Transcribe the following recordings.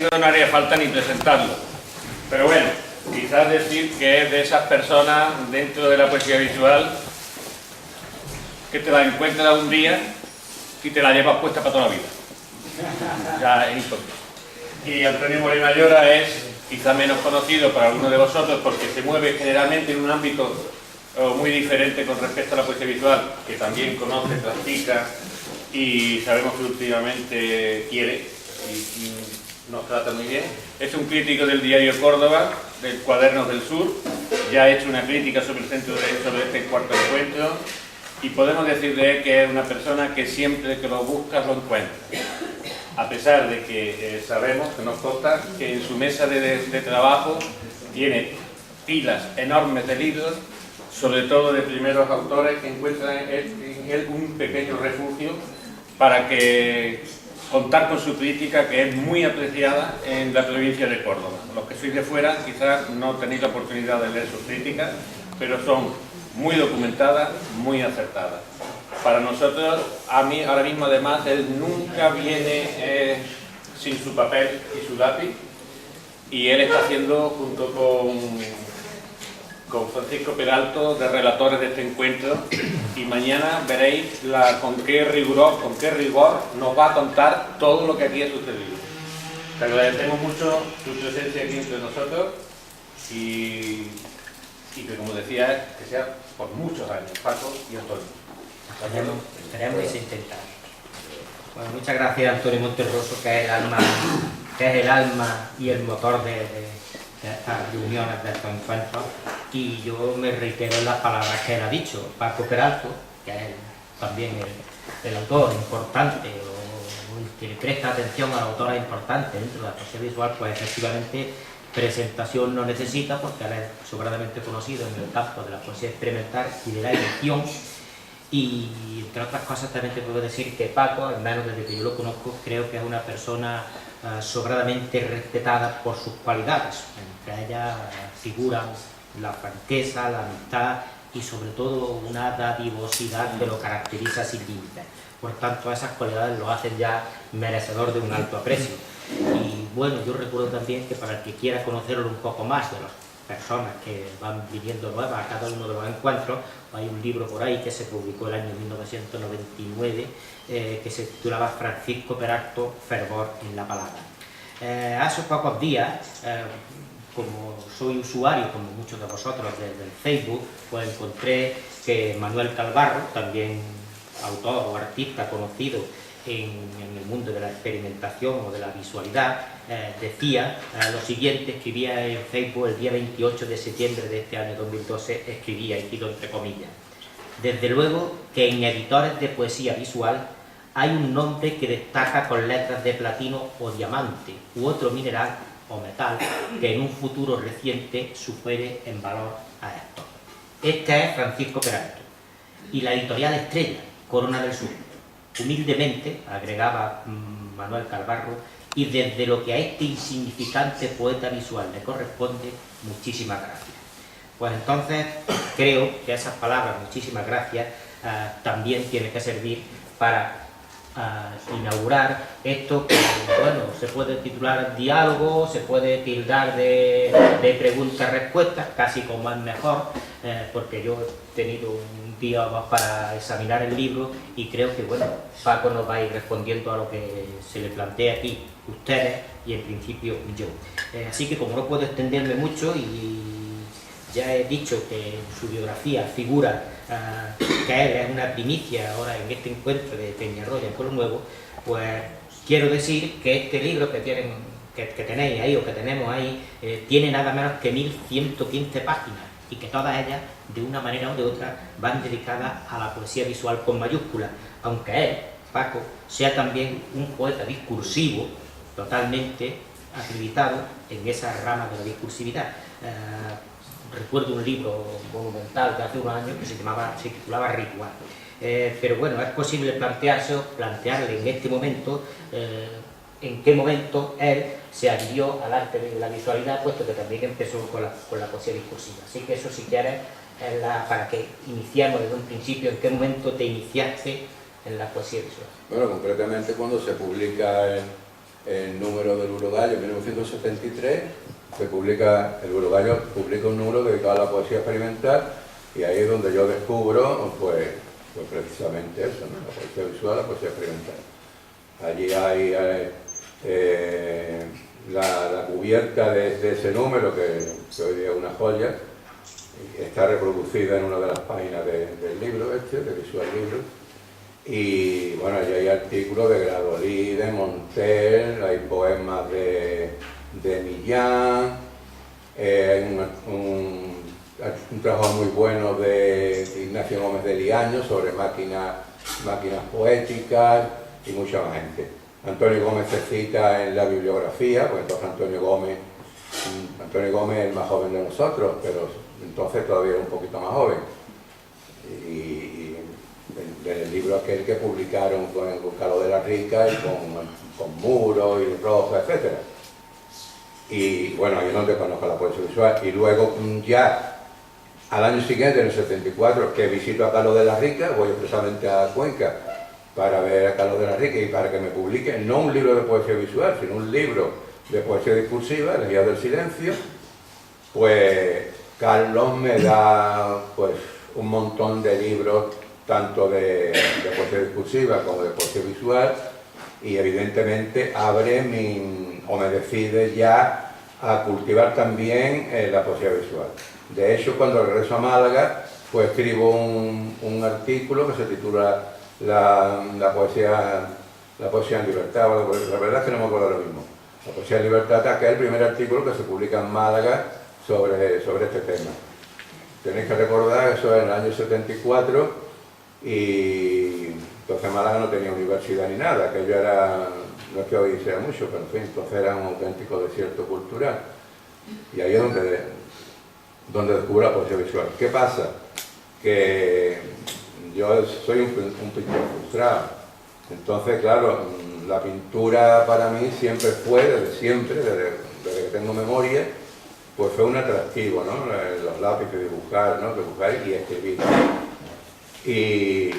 no haría falta ni presentarlo, pero bueno, quizás decir que es de esas personas dentro de la poesía visual que te la encuentras un día y te la llevas puesta para toda la vida. Ya es importante. Y Antonio Moreno Ayora es quizás menos conocido para algunos de vosotros porque se mueve generalmente en un ámbito muy diferente con respecto a la poesía visual, que también conoce, practica y sabemos que últimamente quiere y nos trata muy bien. Es un crítico del diario Córdoba, del Cuadernos del Sur, ya ha hecho una crítica sobre el centro sobre este cuarto encuentro y podemos decir de él que es una persona que siempre que lo buscas lo encuentras. A pesar de que sabemos, que nos consta, que en su mesa de trabajo tiene pilas enormes de libros, sobre todo de primeros autores que encuentran en él un pequeño refugio para contar con su crítica, que es muy apreciada en la provincia de Córdoba. Los que sois de fuera quizás no tenéis la oportunidad de leer sus críticas, pero son muy documentadas, muy acertadas. Para nosotros, a mí ahora mismo además, él nunca viene sin su papel y su lápiz, y él está haciendo, junto con Francisco Peralto, de relatores de este encuentro, y mañana veréis con qué rigor nos va a contar todo lo que aquí ha sucedido. Te agradecemos mucho tu presencia aquí entre nosotros y que, como decía, que sea por muchos años, Paco y Antonio. Esperemos y se intentar. Bueno, muchas gracias, Antonio Monterroso, que es el alma y el motor de estas reuniones, de estos encuentros, y yo me reitero en las palabras que él ha dicho. Paco Peralto, que es también el autor importante o el que le presta atención a la autora importante dentro de la poesía visual, pues efectivamente presentación no necesita, porque él es sobradamente conocido en el campo de la poesía experimental y de la edición. Y entre otras cosas también te puedo decir que Paco, al menos desde que yo lo conozco, creo que es una persona sobradamente respetada por sus cualidades. Entre ellas figuran la franqueza, la amistad y sobre todo una dadivosidad que lo caracteriza sin límites. Por tanto, esas cualidades lo hacen ya merecedor de un alto aprecio. Y bueno, yo recuerdo también que para el que quiera conocerlo un poco más de las personas que van viniendo nuevas a cada uno de los encuentros, hay un libro por ahí que se publicó el año 1999 que se titulaba Francisco Peralto, Fervor en la palabra. Hace pocos días, como soy usuario, como muchos de vosotros, del Facebook, pues encontré que Manuel Calvarro, también autor o artista conocido en el mundo de la experimentación o de la visualidad, decía lo siguiente, escribía en Facebook el día 28 de septiembre de este año 2012, escribía, y cito entre comillas: desde luego que en editores de poesía visual hay un nombre que destaca con letras de platino o diamante u otro mineral o metal que en un futuro reciente supere en valor a esto. Este es Francisco Peralto y la editorial estrella, Corona del Sur. Humildemente, agregaba Manuel Calvarro, y desde lo que a este insignificante poeta visual le corresponde, muchísimas gracias. Pues entonces creo que esas palabras, muchísimas gracias, también tienen que servir para inaugurar esto que, bueno, se puede titular diálogo, se puede tildar de preguntas-respuestas, casi como es mejor, porque yo he tenido un día más para examinar el libro y creo que, bueno, Paco nos va a ir respondiendo a lo que se le plantea aquí, ustedes y en principio yo. Así que, como no puedo extenderme mucho y ya he dicho que en su biografía figura que él es una primicia ahora en este encuentro de Peñarroya en Pueblo Nuevo, pues quiero decir que este libro que tenéis ahí o que tenemos ahí tiene nada menos que 1115 páginas y que todas ellas, de una manera o de otra, van dedicadas a la poesía visual con mayúsculas, aunque él, Paco, sea también un poeta discursivo totalmente acreditado en esa rama de la discursividad. Recuerdo un libro monumental de hace unos años que se titulaba Ritual. Pero bueno, es posible plantearle en este momento en qué momento él se adhirió al arte de la visualidad, puesto que también empezó con la poesía discursiva. Así que eso, si quieres, para que iniciemos desde un principio, en qué momento te iniciaste en la poesía visual. Bueno, concretamente cuando se publica el número del Urogallo en 1973, el Urogallo publica un número dedicado a la poesía experimental, y ahí es donde yo descubro pues precisamente eso, ¿no? La poesía visual, la poesía experimental. Allí hay la cubierta de ese número, que hoy día es una joya, está reproducida en una de las páginas del libro de Visual Libro. Y bueno, allí hay artículos de Gradolí, de Montel, hay poemas de Millán, hay un trabajo muy bueno de Ignacio Gómez de Liaño sobre máquinas poéticas y mucha más gente. Antonio Gómez se cita en la bibliografía, pues entonces Antonio Gómez es el más joven de nosotros, pero entonces todavía era un poquito más joven. Y en el libro aquel que publicaron con Carlos de la Rica y con Muro y Roja, etc. Y bueno, ahí es donde conozco la poesía visual. Y luego ya al año siguiente, en el 74, que visito a Carlos de la Rica, voy expresamente a Cuenca para ver a Carlos de la Rica y para que me publique no un libro de poesía visual, sino un libro de poesía discursiva, Elegías del Silencio. Pues Carlos me da pues un montón de libros, tanto de poesía discursiva como de poesía visual, y evidentemente me decide ya a cultivar también la poesía visual. De hecho, cuando regreso a Málaga, pues escribo un artículo que se titula la poesía en libertad. La verdad es que no me acuerdo ahora mismo. La poesía en libertad, que es el primer artículo que se publica en Málaga sobre este tema. Tenéis que recordar que eso es en el año 74, y entonces Málaga no tenía universidad ni nada, aquello era, no es que hoy sea mucho, pero en fin, entonces era un auténtico desierto cultural. Y ahí es donde descubro la poesía visual. ¿Qué pasa? Que yo soy un pintor frustrado. Entonces, claro, la pintura para mí siempre fue, desde que tengo memoria, pues fue un atractivo, ¿no? Los lápices, dibujar, ¿no? Dibujar y escribir. Y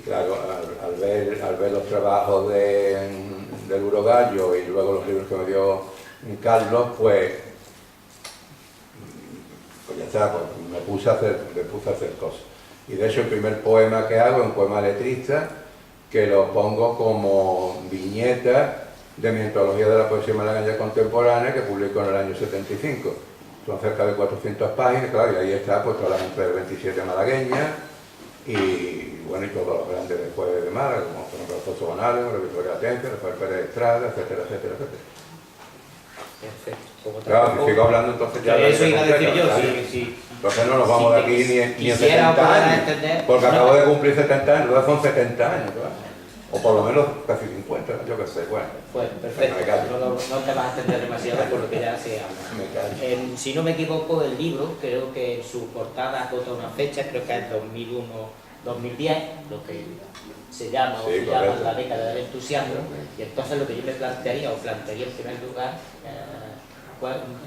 claro, al ver los trabajos del Urogallo y luego los libros que me dio Carlos, pues ya está, pues me puse a hacer cosas. Y de hecho el primer poema que hago es un poema letrista, que lo pongo como viñeta de mi antología de la poesía malagueña contemporánea, que publico en el año 75. Son cerca de 400 páginas, claro, y ahí está pues toda la gente del 27 malagueña, y bueno, y todos los grandes después de Málaga, como por ejemplo Alfonso Bonales, la Victoria Atencia, Rafael Pérez Estrada, etcétera, etcétera, etcétera. Perfecto. Claro, si sigo hablando entonces ya... Eso iba a decir yo, claro. sí. Entonces no nos vamos de aquí ni en 70 años, porque acabo de cumplir 70 años, entonces son 70 años, claro. O por lo menos casi 50, yo qué sé, bueno. Pues perfecto, no te vas a extender demasiado por lo que ya se habla. Si no me equivoco, el libro, creo que en su portada acota una fecha, creo que es 2001-2010, lo que se llama la década del entusiasmo, y entonces lo que yo me plantearía en primer lugar,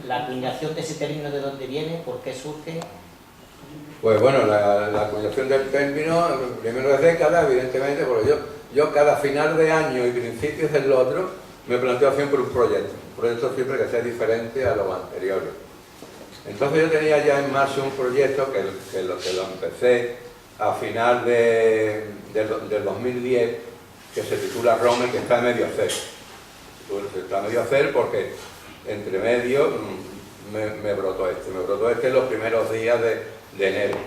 la acuñación de ese término, ¿de dónde viene? ¿Por qué surge? Pues bueno, la acuñación del término, primero es década, evidentemente, porque yo cada final de año y principios del otro me planteo siempre un proyecto siempre que sea diferente a los anteriores. Entonces yo tenía ya en marcha un proyecto que lo empecé a final del 2010, que se titula Roma, que está medio a hacer. Está medio a hacer porque entre medio me brotó este en los primeros días de enero,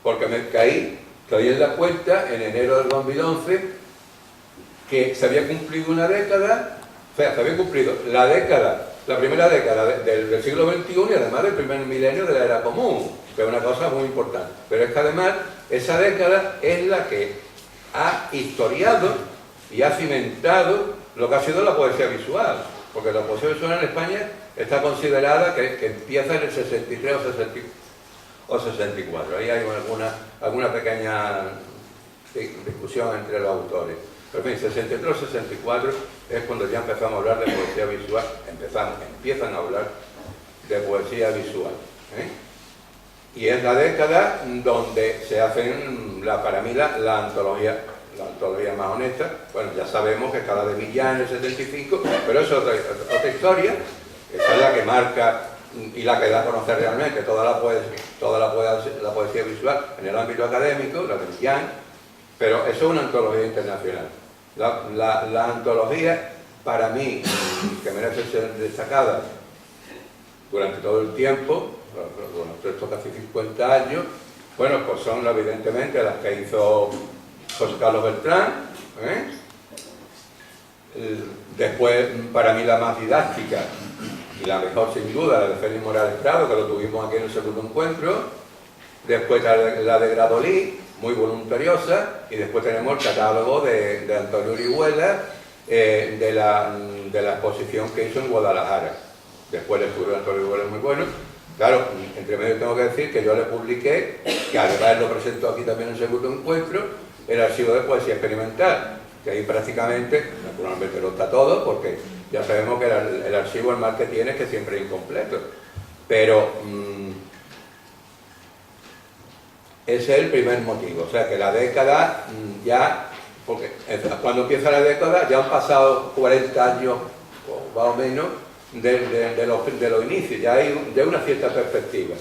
porque me caí en la cuenta en enero del 2011 que se había cumplido una década, o sea, se había cumplido la primera década del siglo XXI, y además del primer milenio de la era común, que es una cosa muy importante. Pero es que además esa década es la que ha historiado y ha cimentado lo que ha sido la poesía visual, porque la poesía visual en España está considerada que empieza en el 63 o 64. Ahí hay alguna pequeña discusión entre los autores. Pero en 63 o 64 es cuando ya empezamos a hablar de poesía visual, empiezan a hablar de poesía visual. Y es la década donde se hacen, para mí, la antología antologías más honestas. Bueno, ya sabemos que está la de Millán en el 75, pero eso es otra historia. Esa es la que marca y la que da a conocer realmente toda la poesía visual en el ámbito académico, la de Millán, pero eso es una antología internacional. La antología, para mí, que merece ser destacada durante todo el tiempo, durante estos casi 50 años, bueno, pues son evidentemente las que hizo José Carlos Beltrán, después, para mí, la más didáctica y la mejor sin duda, la de Félix Morales Prado, que lo tuvimos aquí en el segundo encuentro. Después la de Gradolí, muy voluntariosa, y después tenemos el catálogo de Antonio Orihuela, de la exposición que hizo en Guadalajara. Después el estudio de Antonio Orihuela es muy bueno. Claro, entre medio tengo que decir que yo le publiqué, que además lo presentó aquí también en el segundo encuentro, el archivo de poesía experimental, que ahí prácticamente, naturalmente no está todo, porque ya sabemos que el archivo, el mal que tiene es que siempre es incompleto. Pero ese es el primer motivo. O sea, que la década ya, porque cuando empieza la década ya han pasado 40 años, o más o menos, de los inicios. Ya hay una cierta perspectiva.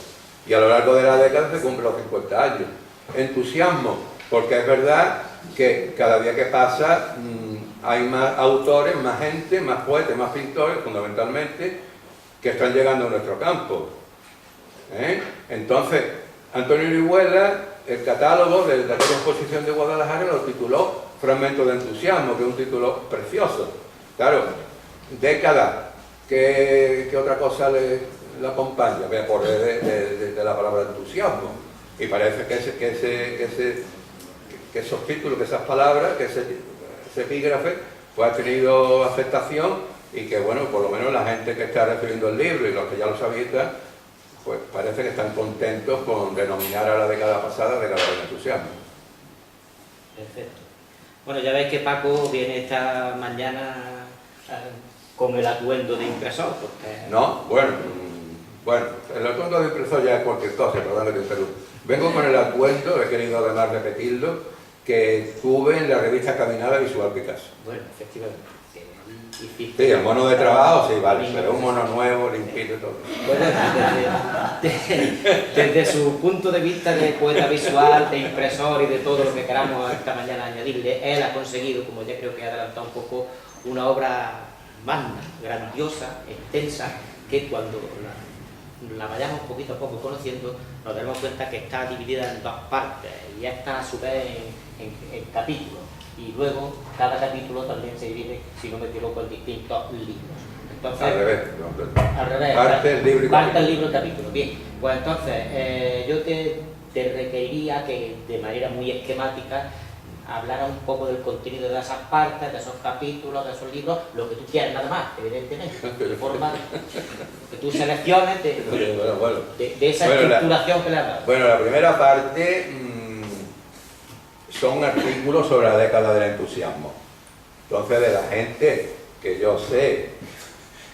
Y a lo largo de la década se cumplen los 50 años. Entusiasmo, porque es verdad que cada día que pasa hay más autores, más gente, más poetas, más pintores, fundamentalmente, que están llegando a nuestro campo. Entonces, Antonio Orihuela, el catálogo de aquella exposición de Guadalajara, lo tituló Fragmentos de entusiasmo, que es un título precioso. Claro, década, ¿qué otra cosa le acompaña? Me acordé de la palabra entusiasmo. Y parece que esos títulos, que esas palabras, que ese epígrafe, pues ha tenido aceptación, y que, bueno, por lo menos la gente que está recibiendo el libro y los que ya lo habitan, pues parece que están contentos con denominar a la década pasada década del entusiasmo. Perfecto. Bueno, ya veis que Paco viene esta mañana con el atuendo de impresor, porque... No, bueno, el atuendo de impresor ya es cualquier cosa, perdón que te interrumpa. Vengo con el atuendo, he querido además repetirlo, que tuve en la revista Caminada Visual Picasso. Bueno, efectivamente. Sí, el mono de trabajo, sí, vale, pero un mono nuevo, limpito y todo. Bueno, desde su punto de vista de poeta visual, de impresor y de todo lo que queramos esta mañana añadirle, él ha conseguido, como ya creo que ha adelantado un poco, una obra magna, grandiosa, extensa, que cuando la vayamos poquito a poco conociendo, nos daremos cuenta que está dividida en dos partes y está a su vez en capítulos. Y luego cada capítulo también se divide, si no me equivoco, en distintos libros. Entonces, al revés, parte el libro y capítulo. Bien, pues entonces yo te requeriría que de manera muy esquemática hablara un poco del contenido de esas partes, de esos capítulos, de esos libros, lo que tú quieras, nada más, evidentemente, de forma que tú selecciones de esa estructuración que le has dado. Bueno, la primera parte son artículos sobre la década del entusiasmo. Entonces, de la gente que yo sé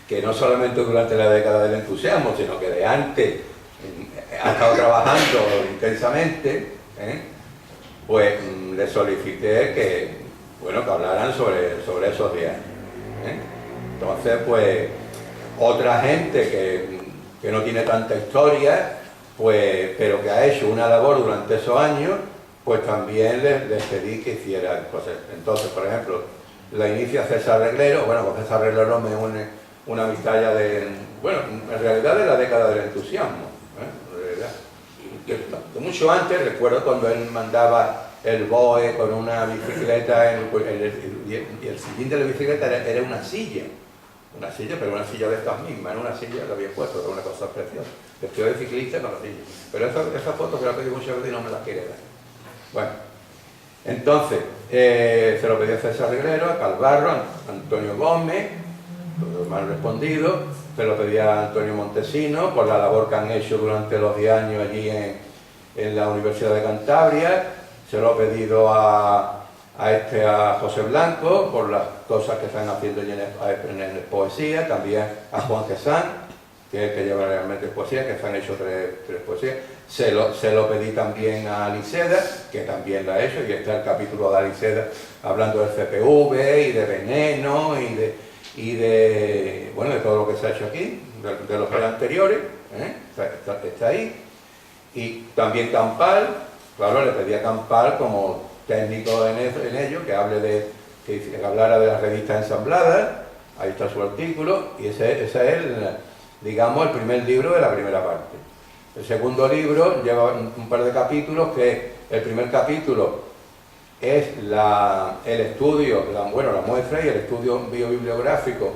que no solamente durante la década del entusiasmo, sino que de antes ha estado trabajando intensamente, pues le solicité que hablaran sobre esos días. Entonces, pues, otra gente que no tiene tanta historia, pues, pero que ha hecho una labor durante esos años, pues también les pedí que hicieran cosas. Entonces, por ejemplo, la inicia César Reglero. Bueno, con César Reglero me une una amistad en realidad de la década del entusiasmo. En realidad. De mucho antes, recuerdo cuando él mandaba el BOE con una bicicleta, y el sillín de la bicicleta era una silla, pero una silla de estas mismas, era una silla que había puesto, era una cosa preciosa. Vestido de ciclista con la silla. Pero esa foto se la pedí muchas veces y no me la quiere dar. Bueno, entonces, se lo pedí a César Reglero, a Calvarro, a Antonio Gómez, todo mal respondido. Se lo pedí a Antonio Montesino por la labor que han hecho durante los 10 años allí en la Universidad de Cantabria. Se lo he pedido a José Blanco por las cosas que están haciendo en poesía, también a Juan Quesán, que es el que lleva realmente poesía, que se han hecho tres poesías. se lo pedí también a Aliseda, que también lo ha hecho, y está el capítulo de Aliseda hablando del CPV y de veneno y de todo lo que se ha hecho aquí, de los anteriores, está ahí. Y también Campal, claro, le pedí a Campal como técnico en ello, que hablara de las revistas ensambladas. Ahí está su artículo, y ese es digamos, el primer libro de la primera parte. El segundo libro lleva un par de capítulos, que el primer capítulo es el estudio, la muestra y el estudio biobibliográfico,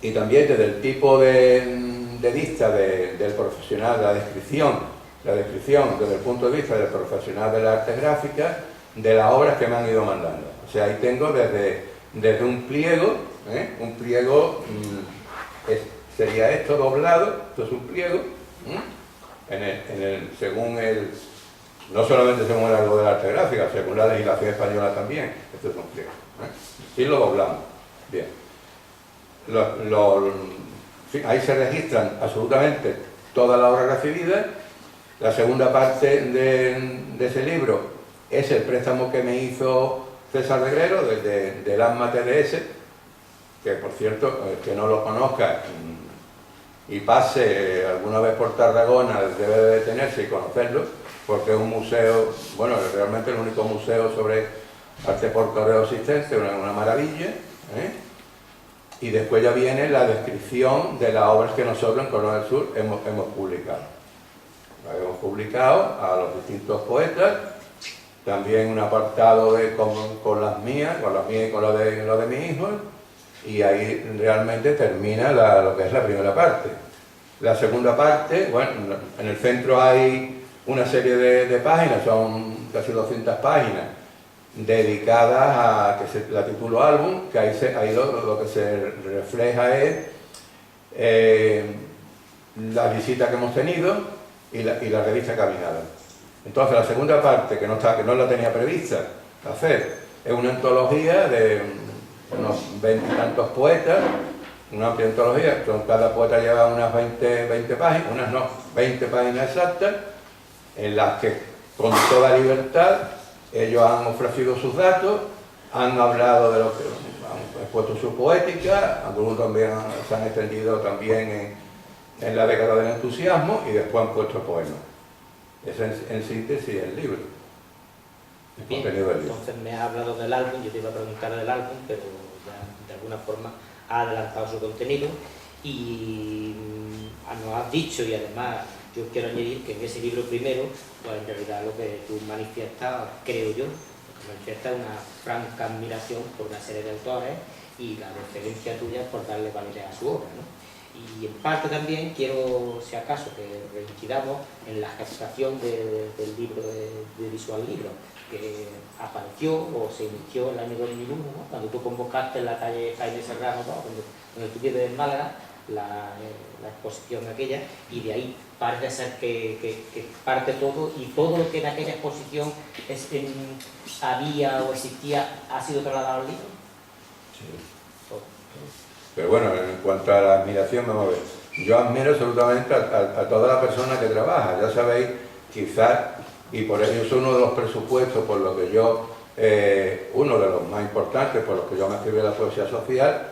y también desde el tipo de vista del profesional, la descripción desde el punto de vista del profesional de las artes gráficas, de las obras que me han ido mandando. O sea, ahí tengo desde un pliego, sería esto doblado, esto es un pliego, no solamente según el algo de la arte gráfica, según la legislación española también, esto es un pliego. Y lo doblamos. Bien. Ahí se registran absolutamente toda la obra recibida. La segunda parte de ese libro es el préstamo que me hizo César Reguero del ASMA TDS, que por cierto, el que no lo conozca y pase alguna vez por Tarragona debe de detenerse y conocerlo, porque es un museo, realmente el único museo sobre arte por correo existente, una maravilla, Y después ya viene la descripción de las obras que nosotros en Corona del Sur hemos publicado. Hemos publicado a los distintos poetas, también un apartado con las mías y con lo de mis hijos, y ahí realmente termina lo que es la primera parte. La segunda parte, en el centro hay una serie de páginas, son casi 200 páginas, dedicadas a, que la titulo álbum, que ahí lo que se refleja es las visitas que hemos tenido y la revista Caminada. Entonces la segunda parte, que no la tenía prevista hacer, es una antología de unos 20 y tantos poetas, una amplia antología, cada poeta lleva unas 20 páginas, 20 páginas exactas, en las que con toda libertad ellos han ofrecido sus datos, han hablado de lo que han expuesto su poética, algunos también se han extendido también en la década del entusiasmo, y después han puesto poemas. Ese es en síntesis el libro. Bien, entonces me has hablado del álbum, yo te iba a preguntar del álbum, pero ya de alguna forma ha adelantado su contenido y nos has dicho, y además yo quiero añadir que en ese libro primero, pues en realidad lo que tú manifiestas, creo yo, manifiestas una franca admiración por una serie de autores y la referencia tuya por darle validez a su obra, ¿no? Y en parte también quiero, si acaso, que reincidamos en la gestación del libro de Visual Libro, que apareció o se inició en el año 2001, ¿no? Cuando tú convocaste en la calle Jaime Serrano, ¿no? donde tú vives en Málaga, la exposición aquella, y de ahí parece ser que parte todo, y todo lo que en aquella exposición había o existía ha sido trasladado al libro. Sí. Pero bueno, en cuanto a la admiración, vamos a ver, yo admiro absolutamente a toda la persona que trabaja. Ya sabéis, quizás, y por ello es uno de los presupuestos por lo que yo, uno de los más importantes por los que yo me escribí la poesía social,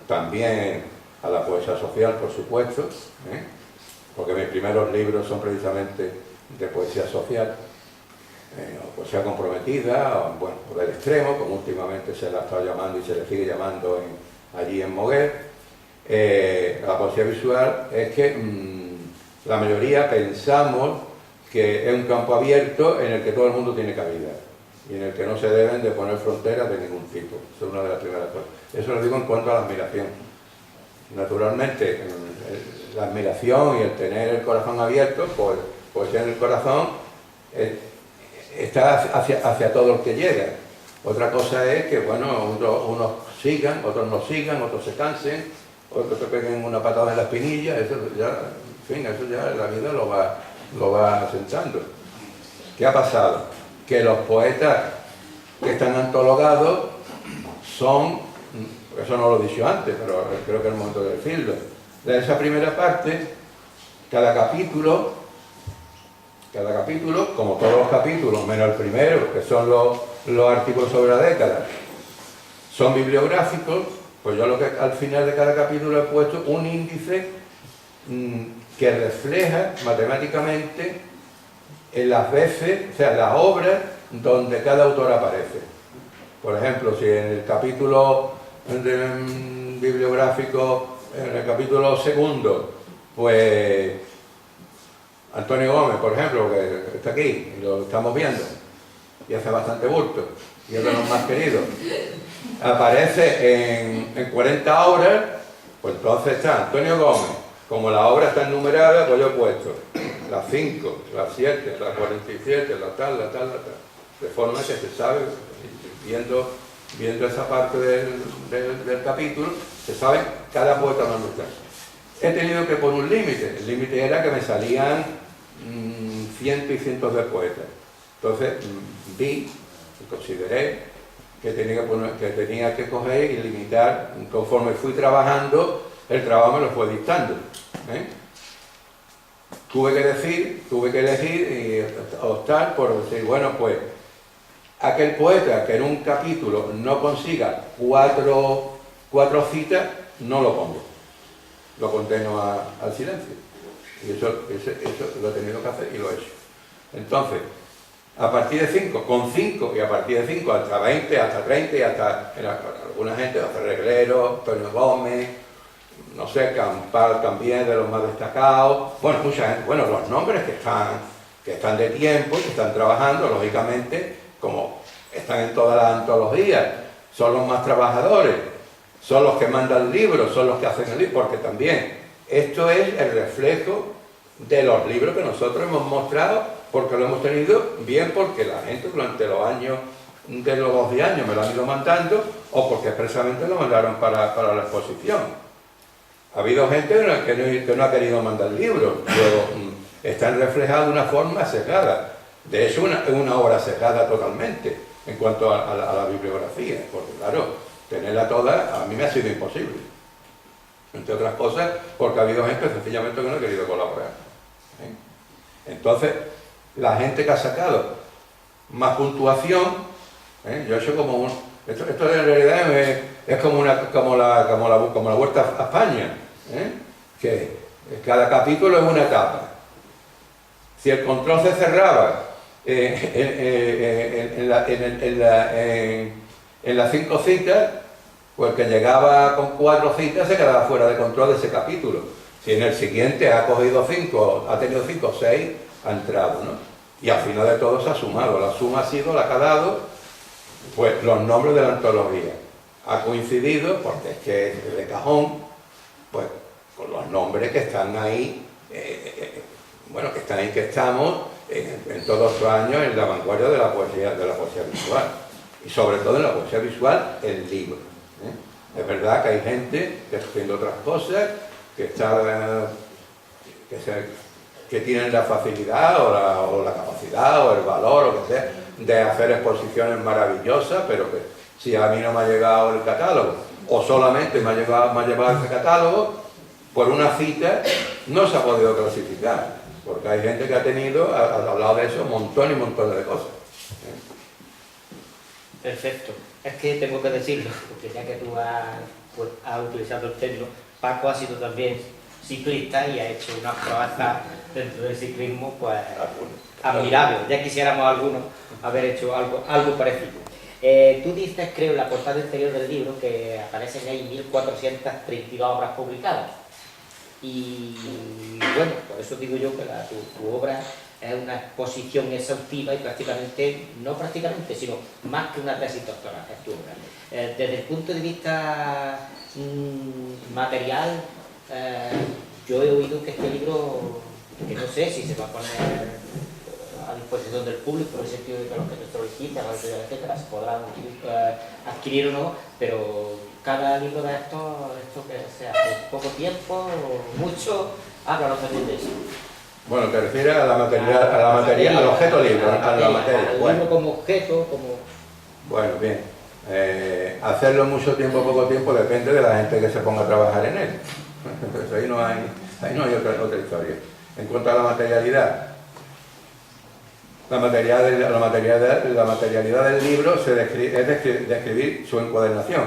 también a la poesía social, por supuesto, porque mis primeros libros son precisamente de poesía social, o poesía comprometida, o del extremo, como últimamente se la ha estado llamando y se le sigue llamando allí en Moguer. La poesía visual es que la mayoría pensamos que es un campo abierto en el que todo el mundo tiene cabida y en el que no se deben de poner fronteras de ningún tipo. Esa es una de las primeras cosas. Eso lo digo en cuanto a la admiración. Naturalmente, la admiración y el tener el corazón abierto, pues en el corazón está hacia todo el que llega. Otra cosa es que, unos sigan, otros no sigan, otros se cansen, otros se peguen una patada en la espinilla, eso ya la vida lo va asentando. ¿Qué ha pasado? Que los poetas que están antologados son, eso no lo he dicho antes, pero creo que es el momento de decirlo, de esa primera parte cada capítulo, como todos los capítulos, menos el primero, que son los artículos sobre la década, son bibliográficos, pues yo al final de cada capítulo he puesto un índice que refleja matemáticamente en las veces, o sea, las obras donde cada autor aparece. Por ejemplo, si en el capítulo bibliográfico, en el capítulo segundo, pues Antonio Gómez, por ejemplo, que está aquí, lo estamos viendo, y hace bastante bulto, y es de los más queridos, aparece en 40 obras, pues entonces está Antonio Gómez. Como la obra está enumerada, pues yo he puesto las 5, las 7, las 47, la tal. De forma que se sabe, viendo esa parte del capítulo, se sabe cada poeta dónde está. He tenido que poner un límite. El límite era que me salían cientos y cientos de poetas. Entonces vi y consideré que tenía que coger y limitar. Conforme fui trabajando, el trabajo me lo fue dictando. Tuve que elegir y optar por decir, bueno, pues aquel poeta que en un capítulo no consiga cuatro citas, no lo pongo, lo condeno al silencio. Y eso lo he tenido que hacer y lo he hecho. Entonces, a partir de 5, con 5 y a partir de 5 hasta 20, hasta 30 y hasta alguna gente, hasta Reglero, Antonio Gómez, no sé, Campal también, de los más destacados, bueno, mucha gente, bueno, los nombres que están de tiempo, que están trabajando, lógicamente, como están en todas las antologías, son los más trabajadores, son los que mandan libros, son los que hacen el libro, porque también esto es el reflejo de los libros que nosotros hemos mostrado, porque lo hemos tenido bien, porque la gente durante los años de los 12 años me lo han ido mandando, o porque expresamente lo mandaron para la exposición. Ha habido gente que no ha querido mandar libros, luego están reflejados de una forma sesgada. De hecho, una obra sesgada totalmente en cuanto a la bibliografía, porque claro, tenerla toda a mí me ha sido imposible. Entre otras cosas, porque ha habido gente sencillamente que no ha querido colaborar. Entonces, la gente que ha sacado más puntuación, yo he hecho como esto en realidad es como la Vuelta a España, que cada capítulo es una etapa. Si el control se cerraba en las 5 citas, pues el que llegaba con 4 citas se quedaba fuera de control de ese capítulo. Si en el siguiente ha cogido 5, ha tenido 5 o 6, ha entrado, ¿no? Y al final de todo se ha sumado. La suma ha sido la que ha dado, pues, los nombres de la antología. Ha coincidido, porque es que es de cajón, pues, con los nombres que están ahí, que estamos en todos los años en la vanguardia de la poesía visual. Y sobre todo en la poesía visual, el libro. Es verdad que hay gente que está haciendo otras cosas, que tienen la facilidad o la capacidad o el valor o que sea de hacer exposiciones maravillosas, pero que si a mí no me ha llegado el catálogo o solamente me ha llevado ese catálogo, por una cita no se ha podido clasificar, porque hay gente que ha tenido, al lado de eso, un montón y montón de cosas. Perfecto. Es que tengo que decirlo, porque ya que tú has utilizado el término, Paco ha sido también ciclista y ha hecho una proeza dentro del ciclismo, pues, admirable. Ya quisiéramos algunos haber hecho algo parecido. Tú dices, creo, en la portada exterior del libro que aparecen ahí 1432 obras publicadas. Y bueno, por eso digo yo que tu obra es una exposición exhaustiva y sino más que una tesis doctoral, es tu obra. Desde el punto de vista material, yo he oído que este libro, que no sé si se va a poner a disposición del público, en el sentido de que los que te solicitan, etcétera, se podrán adquirir o no, pero cada libro de esto que sea por poco tiempo, mucho, háblanos también de eso. Bueno, te refieres a la materia, al objeto libro, a la materia. Al libro como objeto, como... Bueno, bien. Hacerlo mucho tiempo o poco tiempo depende de la gente que se ponga a trabajar en él. Entonces ahí no hay otra historia. En cuanto a la materialidad, la materialidad del libro es describir su encuadernación.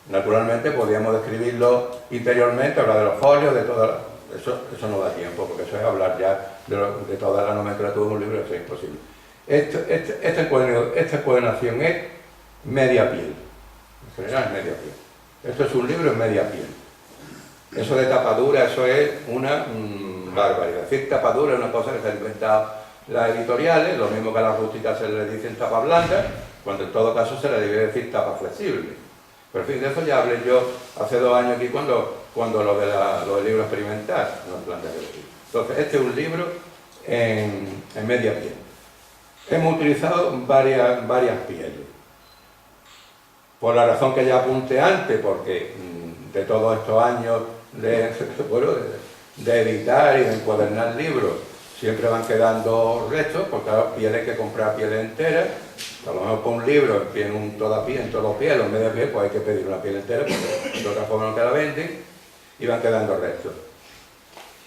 Naturalmente podríamos describirlo interiormente, hablar de los folios, de todo. Eso no da tiempo, porque eso es hablar ya de toda la nomenclatura de un libro, eso es imposible. Esta encuadernación es media piel. En general es media piel. Esto es un libro en media piel. Eso de tapadura, eso es una barbaridad. Decir tapadura es una cosa que se ha inventado las editoriales, lo mismo que a las rústicas se les dicen tapa blanda, cuando en todo caso se les debe decir tapa flexible. Pero en fin, de eso ya hablé yo hace 2 años aquí cuando lo del libro experimental, no en plan de decir. Entonces, este es un libro en media piel. Hemos utilizado varias pieles. Por la razón que ya apunté antes, porque de todos estos años de editar y de encuadernar libros, siempre van quedando restos, porque claro, piel hay que comprar piel entera. A lo mejor por un libro en toda piel o media piel, pues hay que pedir una piel entera, porque de otra forma no te la venden, y van quedando restos.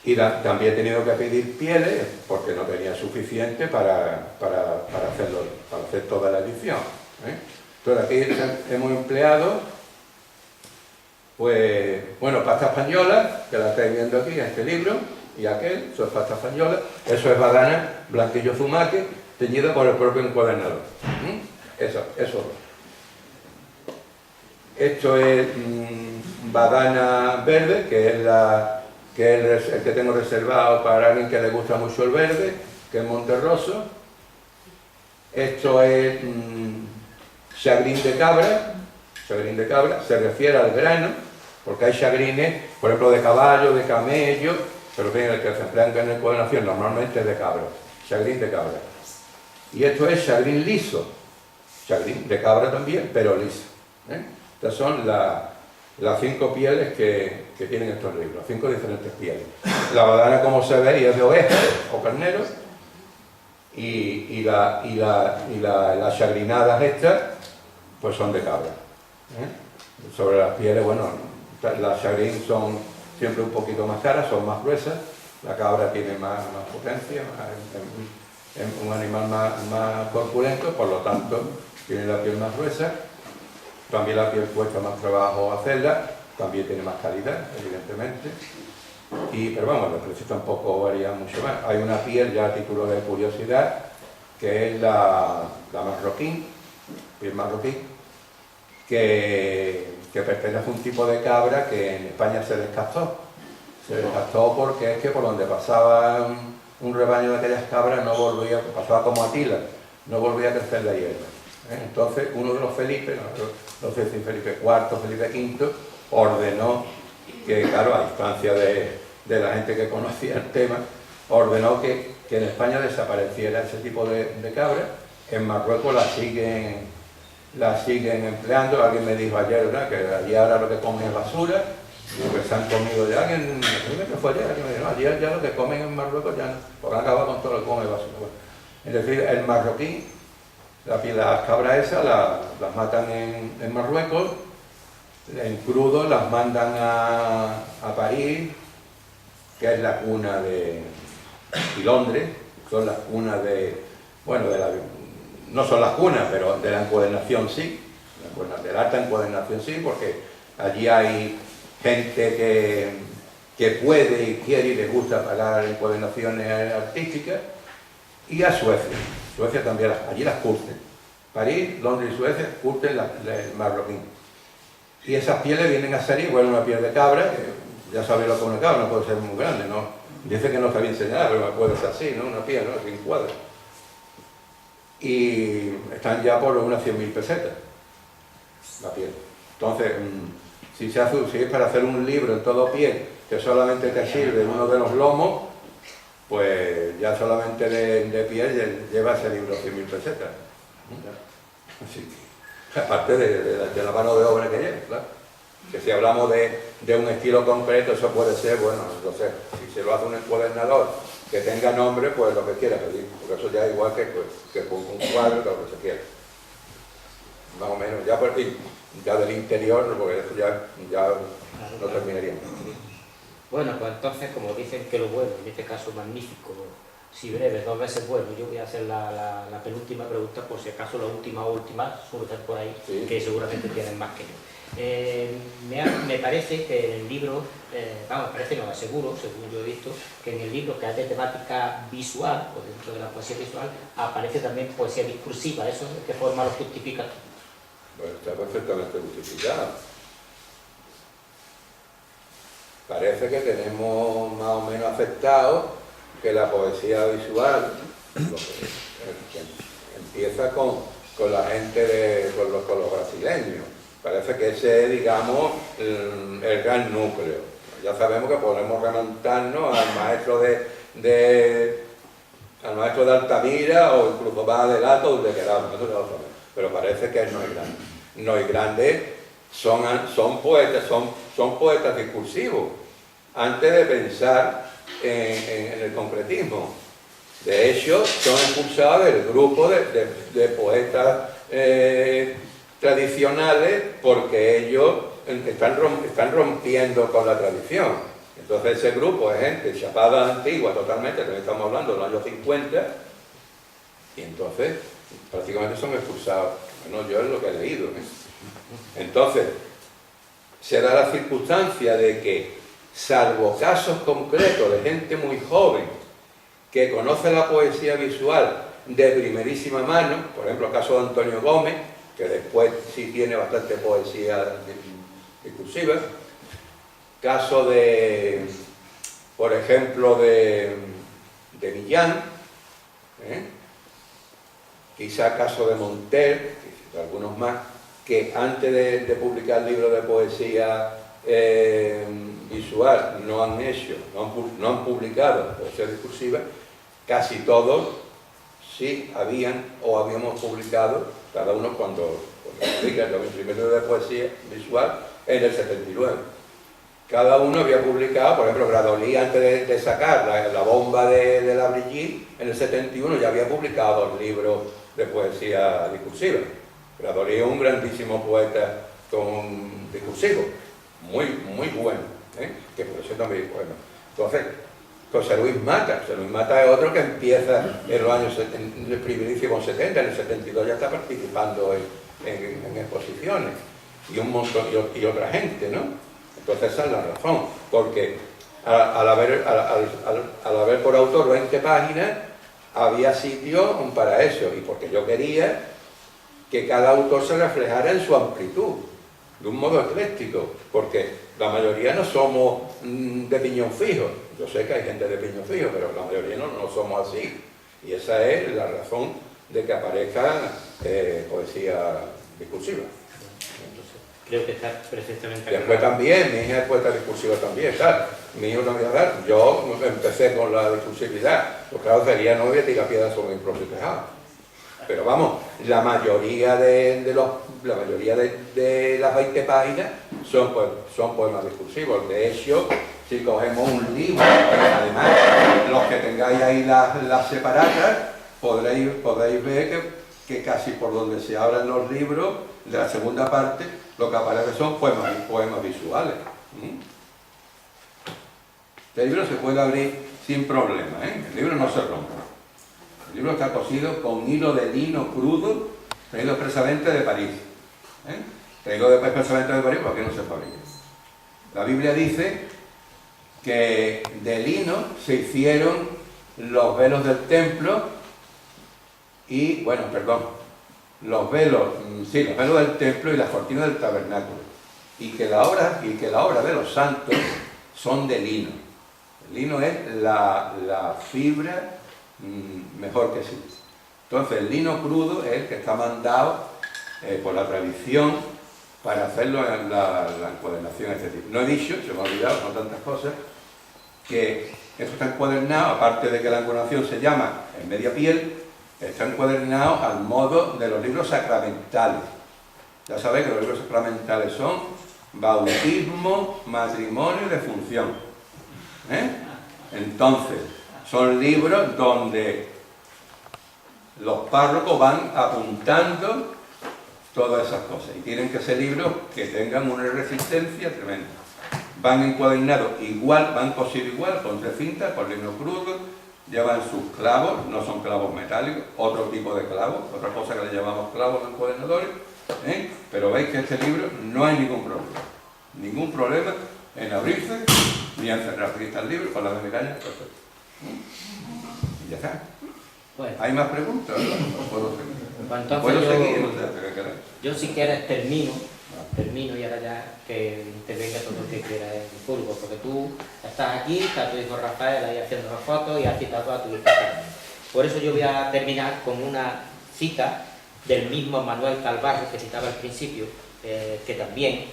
Y también he tenido que pedir pieles, porque no tenía suficiente para hacer toda la edición. Entonces aquí hemos empleado, pues, bueno, pasta española, que la estáis viendo aquí en este libro, y aquel, eso es pasta española, eso es badana, blanquillo zumaque, teñida por el propio encuadernador. Eso. Esto es badana verde, que es el que tengo reservado para alguien que le gusta mucho el verde, que es Monterroso. Esto es chagrín de cabra, se refiere al grano, porque hay chagrines, por ejemplo, de caballo, de camello, pero bien, el que se emplean en encuadernación normalmente es de cabra, chagrín de cabra. Y esto es chagrín liso, chagrín de cabra también, pero liso. Estas son las 5 pieles que tienen estos libros, 5 diferentes pieles. La badana, como se ve, es de oveja o carnero, y las chagrinadas estas, pues son de cabra. Sobre las pieles, bueno, las chagrín son siempre un poquito más caras, son más gruesas, la cabra tiene más potencia, es un animal más corpulento, por lo tanto tiene la piel más gruesa, también la piel cuesta más trabajo hacerla, también tiene más calidad, evidentemente, pero vamos, los precios tampoco varían mucho más. Hay una piel, ya a título de curiosidad, que es la piel marroquí, que pertenece a un tipo de cabra que en España se descastó. Se descastó porque es que por donde pasaba un rebaño de aquellas cabras no volvía, pasaba como Atila, no volvía a crecer la hierba. Entonces uno de los Felipe, no sé si Felipe IV, Felipe V, ordenó que, claro, a distancia de la gente que conocía el tema, ordenó que en España desapareciera ese tipo de cabra. En Marruecos la siguen empleando. Alguien me dijo ayer, ¿verdad?, que allí ahora lo que comen es basura, y que se han comido ya. Alguien que fue ayer, alguien me dijo, no, ayer ya lo que comen en Marruecos ya no, porque han acabado con todo lo que come basura. Bueno, es decir, el marroquí, las cabras esas las matan en Marruecos, en crudo las mandan a París, que es la cuna y Londres, son las cunas no son las cunas, pero de la encuadernación sí, de la alta encuadernación sí, porque allí hay gente que puede y quiere y le gusta pagar encuadernaciones artísticas, y a Suecia también, allí las curten. París, Londres y Suecia curten el marroquí. Y esas pieles vienen a ser igual una piel de cabra, que ya sabéis lo que es una cabra, no puede ser muy grande, ¿no? Dice que no está bien enseñada, pero puede ser así, ¿no? Una piel, ¿no? Sin cuadra. Y están ya por unas 100.000 pesetas la piel. Entonces, si es para hacer un libro en todo piel que solamente te sirve uno de los lomos, pues ya solamente de piel lleva ese libro 100.000 pesetas. Así que, aparte de la mano de obra que lleva, claro. Que si hablamos de un estilo concreto, eso puede ser, bueno, no sé, si se lo hace un encuadernador que tenga nombre, pues lo que quiera pedir, porque eso ya es igual que con un cuadro, lo que se quiera. Más o menos, ya por fin, ya del interior, porque eso ya no terminaríamos. Bueno, pues entonces, como dicen que lo bueno, en este caso magnífico, si breve, 2 veces bueno, yo voy a hacer la penúltima pregunta, por si acaso la última o última surgen por ahí, Sí. que seguramente tienen más que yo. Me parece que en el libro, vamos, parece no, aseguro, según yo he visto, que en el libro que es de temática visual, o dentro de la poesía visual, aparece también poesía discursiva. ¿Eso de qué forma lo justifica tú? Bueno, está perfectamente justificado. Parece que tenemos más o menos aceptado que la poesía visual que empieza con la gente, con los brasileños. Parece que ese es, digamos, el gran núcleo. Ya sabemos que podemos remontarnos al maestro al maestro de Altamira o incluso más adelante donde queramos, eso no lo sabemos. Pero parece que no es grande. No es grande, son poetas discursivos, antes de pensar en el concretismo. De hecho, son expulsados del grupo de poetas tradicionales porque ellos están rompiendo con la tradición. Entonces ese grupo es gente chapada antigua totalmente, que estamos hablando de los años 50, y entonces prácticamente son expulsados. Bueno, yo es lo que he leído, ¿eh? Entonces, se da la circunstancia de que, salvo casos concretos de gente muy joven que conoce la poesía visual de primerísima mano, por ejemplo el caso de Antonio Gómez, que después sí tiene bastante poesía discursiva, caso de, por ejemplo, de Millán, quizá caso de Monter, y algunos más, que antes de publicar libros de poesía visual no han publicado poesía discursiva, casi todos sí habíamos publicado, cada uno cuando publica el primer libro de poesía visual en el 79. Cada uno había publicado, por ejemplo, Gradolí, antes de sacar la bomba de la Brigitte, en el 71 ya había publicado 2 libros de poesía discursiva. Gradolí es un grandísimo poeta discursivo, muy bueno, que por eso también, bueno. Entonces, José Luis Mata es otro que empieza en los años, en el primerísimo 70, en el 72 ya está participando en exposiciones, y un montón, y otra gente, ¿no? Entonces esa es la razón, porque al haber por autor 20 páginas, había sitio para eso, y porque yo quería que cada autor se reflejara en su amplitud, de un modo ecléctico, porque la mayoría no somos de piñón fijo. Yo sé que hay gente de piñón fijo, pero la mayoría no somos así. Y esa es la razón de que aparezca poesía discursiva. Creo que está perfectamente Después también, mi hija es poeta discursiva también, claro. Mi hijo no voy a ver, yo empecé con la discursividad, pues claro, sería no voy a tirar piedras sobre mi propio tejado. Pero vamos, la mayoría de las 20 páginas son poemas discursivos. De hecho, si cogemos un libro, además, los que tengáis ahí las separadas, podréis ver que casi por donde se hablan los libros, de la segunda parte, lo que aparece son poemas visuales. Este libro se puede abrir sin problema, el libro no se rompe. El libro está cosido con hilo de lino crudo, traído expresamente de París. Traído expresamente de París porque no se fabrica. La Biblia dice que de lino se hicieron los velos del templo y, los velos del templo y las cortinas del tabernáculo. Y que la obra de los santos son de lino. El lino es la fibra mejor que existe. Entonces el lino crudo es el que está mandado por la tradición para hacerlo en la encuadernación, etc. No he dicho, se me ha olvidado, son tantas cosas, que esto está encuadernado, aparte de que la encuadernación se llama en media piel, está encuadernado al modo de los libros sacramentales. Ya sabéis que los libros sacramentales son bautismo, matrimonio y defunción. Entonces, son libros donde los párrocos van apuntando todas esas cosas y tienen que ser libros que tengan una resistencia tremenda. van encuadernados igual, van cosidos igual, con 3 cintas, con lino crudo, llevan sus clavos, no son clavos metálicos, otro tipo de clavos, otra cosa que le llamamos clavos encuadernadores, pero veis que este libro no hay ningún problema en abrirse ni en cerrar. Aquí está el libro con la membrana, perfecto. Y ya está. Bueno. ¿Hay más preguntas? No puedo seguir. Pues entonces ¿Puedo seguir? No sé, ¿qué queréis? yo si quieres termino y ahora ya que intervenga todo el que quiera en el público, porque tú estás aquí, está tu hijo Rafael ahí haciendo las fotos y has citado a tu hija Carmen. Por eso yo voy a terminar con una cita del mismo Manuel Calvarro que citaba al principio, que también,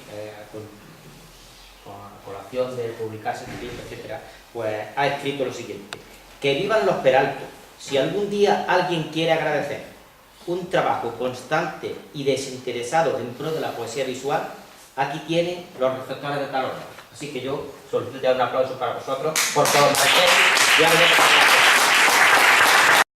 con la colación de publicarse en libro, etc., pues ha escrito lo siguiente: que vivan los Peraltos. Si algún día alguien quiere agradecer un trabajo constante y desinteresado dentro de la poesía visual, aquí tienen los receptores de tal orden. Así que yo solicito ya un aplauso para vosotros por todo lo que hacéis y